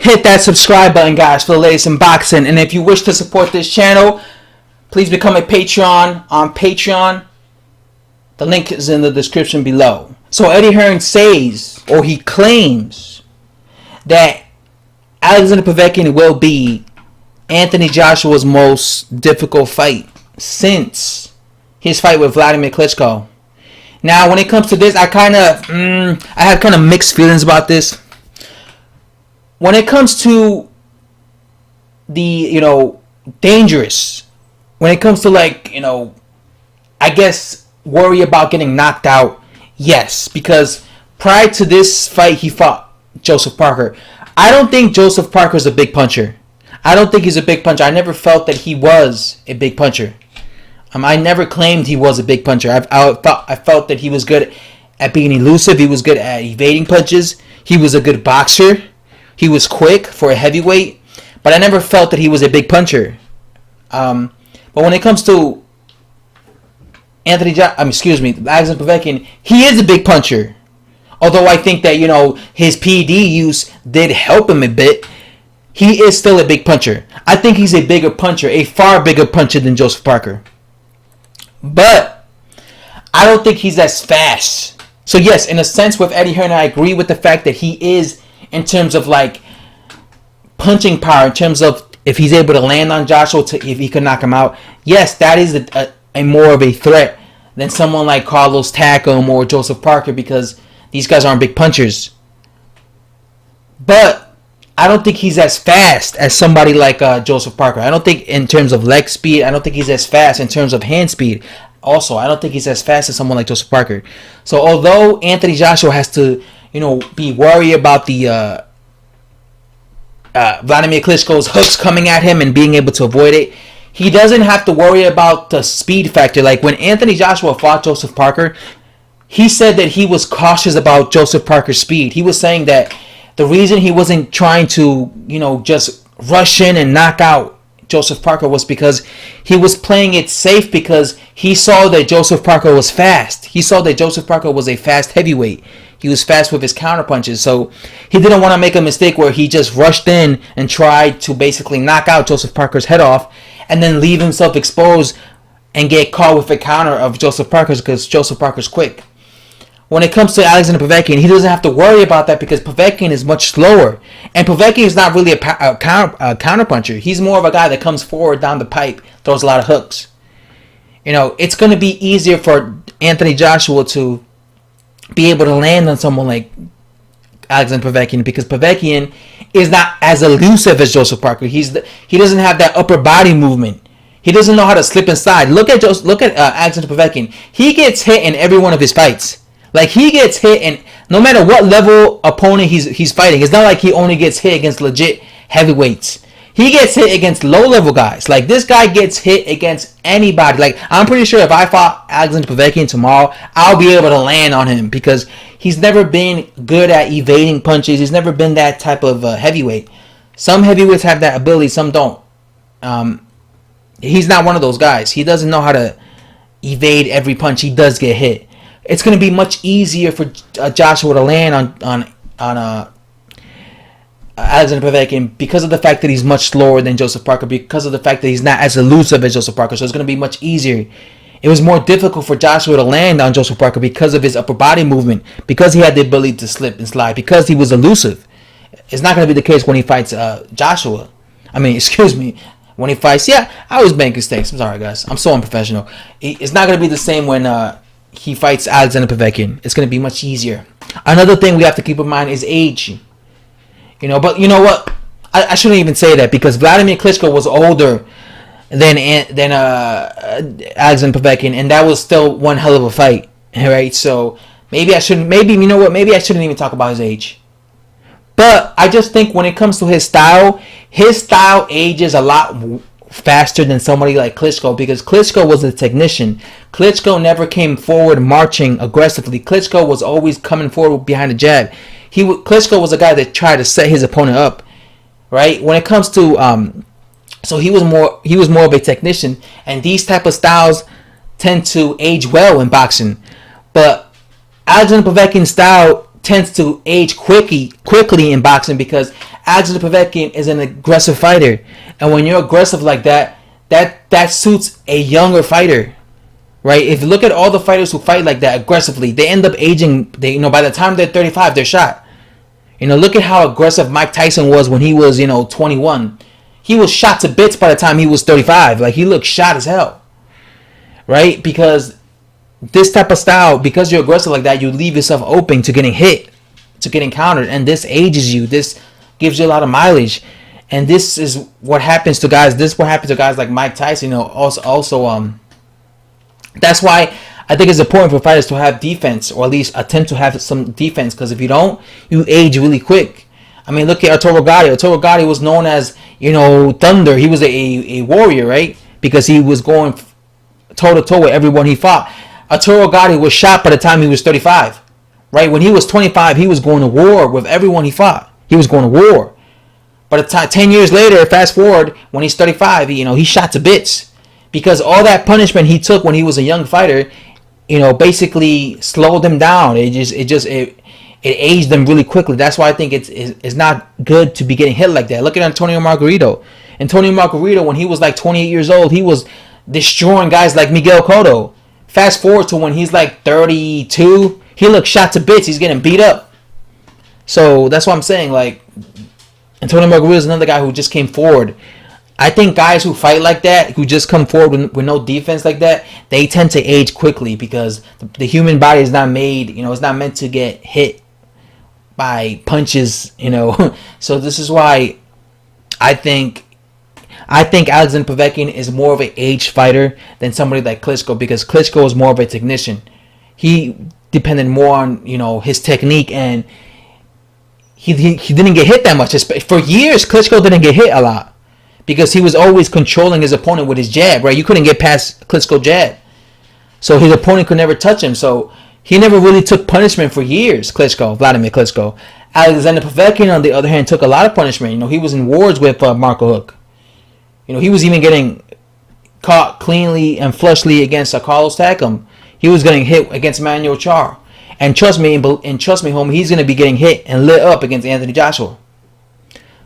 hit that subscribe button, guys, for the latest in boxing. And if you wish to support this channel, please become a Patreon on Patreon. The link is in the description below. So Eddie Hearn says, or he claims, that Alexander Povetkin will be Anthony Joshua's most difficult fight since his fight with Vladimir Klitschko. Now, when it comes to this, I have kind of mixed feelings about this. When it comes to the, dangerous, when it comes to I guess worry about getting knocked out, yes, because prior to this fight, he fought Joseph Parker. I don't think Joseph Parker is a big puncher. I don't think he's a big puncher. I never felt that he was a big puncher. I never claimed he was a big puncher. I felt that he was good at being elusive. He was good at evading punches. He was a good boxer. He was quick for a heavyweight. But I never felt that he was a big puncher. But when it comes to Alexander Povetkin, he is a big puncher. Although I think that, his PED use did help him a bit, he is still a big puncher. I think he's a bigger puncher, a far bigger puncher than Joseph Parker. But I don't think he's as fast. So yes, in a sense with Eddie Hearn, I agree with the fact that he is, in terms of punching power, in terms of if he's able to land on Joshua, if he can knock him out. Yes, that is a more of a threat than someone like Carlos Takam or Joseph Parker, because these guys aren't big punchers. But I don't think he's as fast as somebody like Joseph Parker. I don't think in terms of leg speed. I don't think he's as fast in terms of hand speed. Also, I don't think he's as fast as someone like Joseph Parker. So although Anthony Joshua has to, be worried about the Vladimir Klitschko's hooks coming at him and being able to avoid it, he doesn't have to worry about the speed factor. Like when Anthony Joshua fought Joseph Parker, he said that he was cautious about Joseph Parker's speed. He was saying that the reason he wasn't trying to, just rush in and knock out Joseph Parker was because he was playing it safe, because he saw that Joseph Parker was fast. He saw that Joseph Parker was a fast heavyweight. He was fast with his counterpunches. So he didn't want to make a mistake where he just rushed in and tried to basically knock out Joseph Parker's head off and then leave himself exposed and get caught with a counter of Joseph Parker's, because Joseph Parker's quick. When it comes to Alexander Povetkin, he doesn't have to worry about that because Povetkin is much slower. And Povetkin is not really a counterpuncher. He's more of a guy that comes forward down the pipe, throws a lot of hooks. It's going to be easier for Anthony Joshua to be able to land on someone like Alexander Povetkin, because Povetkin is not as elusive as Joseph Parker. He doesn't have that upper body movement. He doesn't know how to slip inside. Look at Alexander Povetkin. He gets hit in every one of his fights. He gets hit, and no matter what level opponent he's fighting, it's not like he only gets hit against legit heavyweights. He gets hit against low-level guys. This guy gets hit against anybody. I'm pretty sure if I fought Alexander Povetkin tomorrow, I'll be able to land on him, because he's never been good at evading punches. He's never been that type of heavyweight. Some heavyweights have that ability, some don't. He's not one of those guys. He doesn't know how to evade every punch. He does get hit. It's going to be much easier for Joshua to land on Alexander Povetkin, because of the fact that he's much slower than Joseph Parker, because of the fact that he's not as elusive as Joseph Parker. So it's going to be much easier. It was more difficult for Joshua to land on Joseph Parker because of his upper body movement, because he had the ability to slip and slide, because he was elusive. It's not going to be the case when he fights Joshua. When he fights, I always make mistakes. I'm sorry, guys. I'm so unprofessional. It's not going to be the same when he fights Alexander Povetkin. It's going to be much easier. Another thing we have to keep in mind is age. But you know what? I shouldn't even say that, because Vladimir Klitschko was older than Alexander Povetkin, and that was still one hell of a fight. Right? So maybe I shouldn't. Maybe I shouldn't even talk about his age. But I just think when it comes to his style ages a lot faster than somebody like Klitschko, because Klitschko was a technician. Klitschko never came forward marching aggressively. Klitschko was always coming forward behind the jab. Klitschko was a guy that tried to set his opponent up, right? When it comes to so he was more of a technician, and these type of styles tend to age well in boxing. But Alexander Povetkin's style tends to age quickly in boxing because Alexander Povetkin is an aggressive fighter, and when you're aggressive like that, that suits a younger fighter, right? If you look at all the fighters who fight like that aggressively, they end up aging. By the time they're 35, they're shot. Look at how aggressive Mike Tyson was when he was 21. He was shot to bits by the time he was 35. Like, he looked shot as hell, right? Because this type of style, because you're aggressive like that, you leave yourself open to getting hit, to getting countered, and this ages you. This gives you a lot of mileage, and this is what happens to guys. This is what happens to guys like Mike Tyson. Also, that's why I think it's important for fighters to have defense, or at least attempt to have some defense, because if you don't, you age really quick. I mean, look at Arturo Gatti. Arturo Gatti was known as, Thunder. He was a warrior, right? Because he was going toe-to-toe with everyone he fought. Arturo Gatti was shot by the time he was 35, right? When he was 25, he was going to war with everyone he fought. He was going to war. But 10 years later, fast forward, when he's 35, he's shot to bits. Because all that punishment he took when he was a young fighter, basically slowed him down. It aged them really quickly. That's why I think it's not good to be getting hit like that. Look at Antonio Margarito. Antonio Margarito, when he was like 28 years old, he was destroying guys like Miguel Cotto. Fast forward to when he's like 32, he looks shot to bits. He's getting beat up. So that's what I'm saying. Like, Antonio Margarito is another guy who just came forward. I think guys who fight like that, who just come forward with no defense like that, they tend to age quickly because the human body is not made, it's not meant to get hit by punches, So this is why I think Alexander Povetkin is more of an aged fighter than somebody like Klitschko, because Klitschko is more of a technician. He depended more on, his technique, and he didn't get hit that much. For years, Klitschko didn't get hit a lot because he was always controlling his opponent with his jab, right? You couldn't get past Klitschko's jab. So his opponent could never touch him. So he never really took punishment for years, Vladimir Klitschko. Alexander Povetkin, on the other hand, took a lot of punishment. He was in wars with Marco Huck. He was even getting caught cleanly and flushly against Carlos Takam. He was getting hit against Manuel Char. And trust me, homie, he's going to be getting hit and lit up against Anthony Joshua.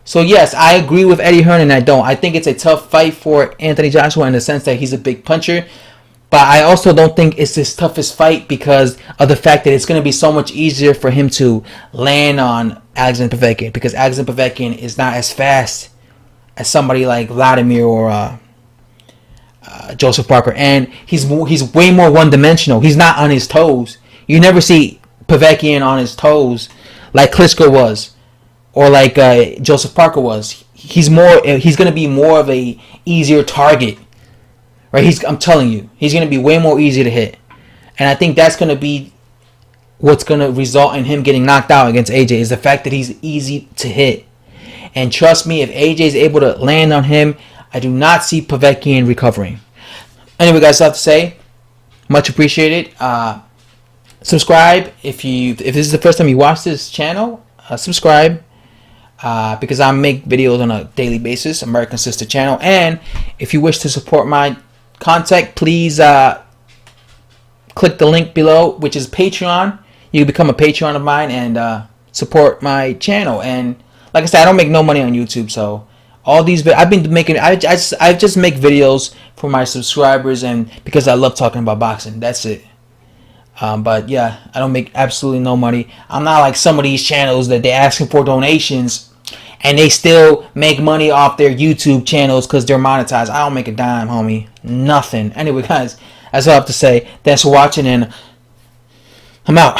So yes, I agree with Eddie Hearn, and I don't. I think it's a tough fight for Anthony Joshua in the sense that he's a big puncher. But I also don't think it's his toughest fight because of the fact that it's going to be so much easier for him to land on Alexander Povetkin, because Alexander Povetkin is not as fast as somebody like Vladimir or Joseph Parker, and he's way more one-dimensional. He's not on his toes. You never see Povetkin on his toes like Klitschko was, or like Joseph Parker was. He's going to be more of a easier target, right? I'm telling you, he's going to be way more easy to hit, and I think that's going to be what's going to result in him getting knocked out against AJ, is the fact that he's easy to hit. And trust me, if AJ is able to land on him, I do not see Povetkin recovering. Anyway, guys, that's all I have to say. Much appreciated. Subscribe if this is the first time you watch this channel. Subscribe because I make videos on a daily basis. American Sister Channel. And if you wish to support my content, please click the link below, which is Patreon. You can become a Patreon of mine and support my channel. And like I said, I don't make no money on YouTube, so all these I just make videos for my subscribers and because I love talking about boxing. That's it. But yeah, I don't make absolutely no money. I'm not like some of these channels that they're asking for donations and they still make money off their YouTube channels because they're monetized. I don't make a dime, homie. Nothing. Anyway, guys, that's all I have to say. Thanks for watching, and I'm out.